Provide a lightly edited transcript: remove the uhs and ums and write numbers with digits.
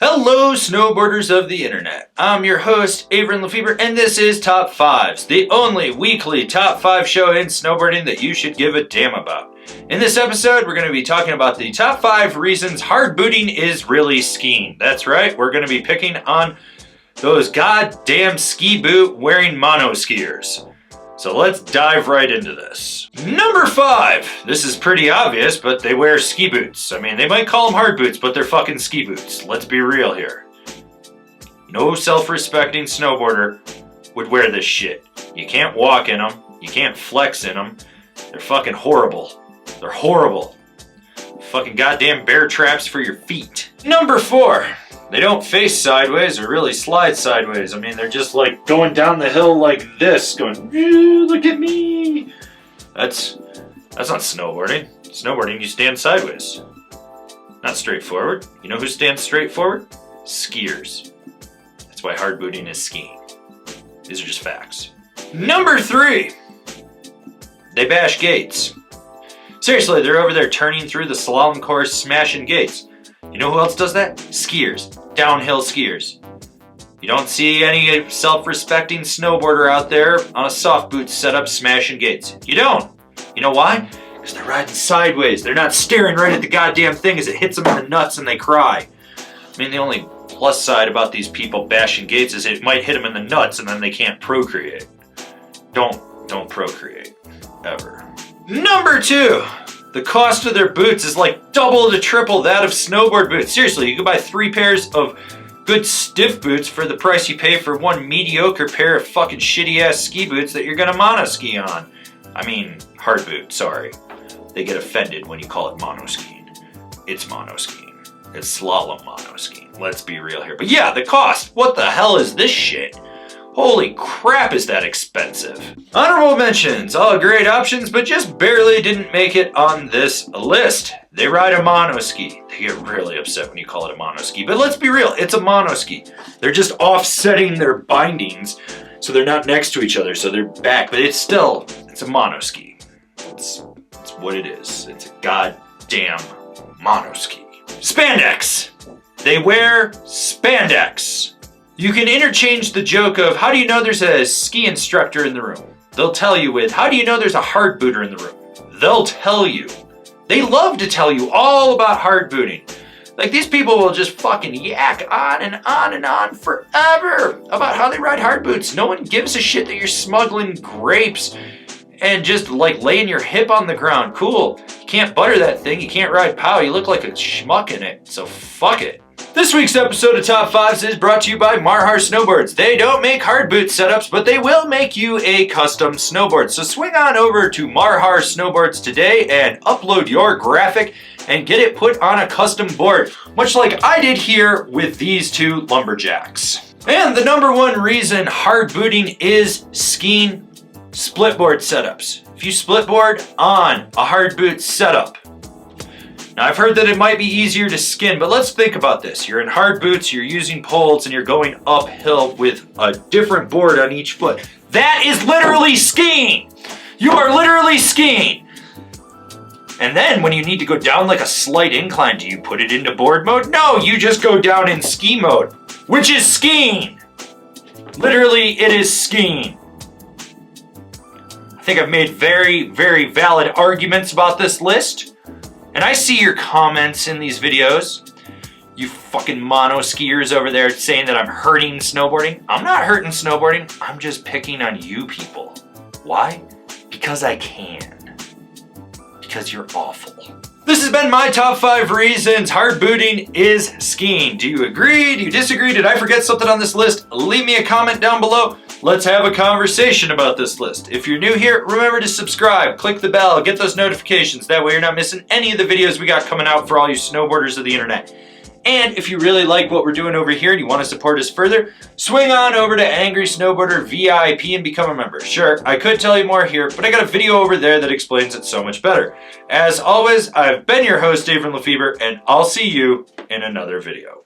Hello, snowboarders of the internet. I'm your host, Avran LeFeber, and this is Top 5s, the only weekly Top 5 show in snowboarding that you should give a damn about. In this episode, we're going to be talking about the top 5 reasons hard booting is really skiing. That's right, we're going to be picking on those goddamn ski boot wearing mono skiers. So let's dive right into this. Number 5. This is pretty obvious, but they wear ski boots. I mean, they might call them hard boots, but they're fucking ski boots. Let's be real here. No self-respecting snowboarder would wear this shit. You can't walk in them. You can't flex in them. They're fucking horrible. They're horrible. Fucking goddamn bear traps for your feet. Number 4. They don't face sideways or really slide sideways. I mean, they're just like going down the hill like this, going, look at me. That's not snowboarding. Snowboarding, you stand sideways. Not straight forward. You know who stands straight forward? Skiers. That's why hard booting is skiing. These are just facts. Number 3. They bash gates. Seriously, they're over there turning through the slalom course, smashing gates. You know who else does that? Skiers. Downhill skiers. You don't see any self-respecting snowboarder out there on a soft boot setup smashing gates. You don't. You know why? Because they're riding sideways. They're not staring right at the goddamn thing as it hits them in the nuts and they cry. I mean, the only plus side about these people bashing gates is it might hit them in the nuts and then they can't procreate. Don't procreate. Ever. Number 2. The cost of their boots is like double to triple that of snowboard boots. Seriously, you can buy 3 pairs of good stiff boots for the price you pay for one mediocre pair of fucking shitty ass ski boots that you're gonna mono ski on. I mean, hard boot, sorry. They get offended when you call it mono skiing. It's mono skiing. It's slalom mono skiing. Let's be real here. But yeah, the cost. What the hell is this shit? Holy crap, is that expensive. Honorable mentions, all great options, but just barely didn't make it on this list. They ride a mono ski. They get really upset when you call it a mono ski, but let's be real, it's a mono ski. They're just offsetting their bindings, so they're not next to each other, so they're back, but it's a mono ski. It's what it is. It's a goddamn mono ski. Spandex. They wear spandex. You can interchange the joke of, how do you know there's a ski instructor in the room? They'll tell you with, how do you know there's a hard booter in the room? They'll tell you. They love to tell you all about hard booting. Like, these people will just fucking yak on and on and on forever about how they ride hard boots. No one gives a shit that you're smuggling grapes and just like laying your hip on the ground. Cool. You can't butter that thing. You can't ride POW. You look like a schmuck in it. So fuck it. This week's episode of Top 5s is brought to you by Marhar Snowboards. They don't make hard boot setups, but they will make you a custom snowboard. So swing on over to Marhar Snowboards today and upload your graphic and get it put on a custom board, much like I did here with these 2 lumberjacks. And the number 1 reason hard booting is skiing: split board setups. If you split board on a hard boot setup, now, I've heard that it might be easier to skin, but let's think about this. You're in hard boots, you're using poles, and you're going uphill with a different board on each foot. That is literally skiing! You are literally skiing! And then when you need to go down like a slight incline, do you put it into board mode? No, you just go down in ski mode, which is skiing! Literally, it is skiing. I think I've made very, very valid arguments about this list. And I see your comments in these videos. You fucking mono skiers over there saying that I'm hurting snowboarding. I'm not hurting snowboarding. I'm just picking on you people. Why? Because I can. Because you're awful. This has been my top 5 reasons hard booting is skiing. Do you agree? Do you disagree? Did I forget something on this list? Leave me a comment down below. Let's have a conversation about this list. If you're new here, remember to subscribe, click the bell, get those notifications. That way you're not missing any of the videos we got coming out for all you snowboarders of the internet. And if you really like what we're doing over here and you want to support us further, swing on over to Angry Snowboarder VIP and become a member. Sure, I could tell you more here, but I got a video over there that explains it so much better. As always, I've been your host, Avran LeFeber, and I'll see you in another video.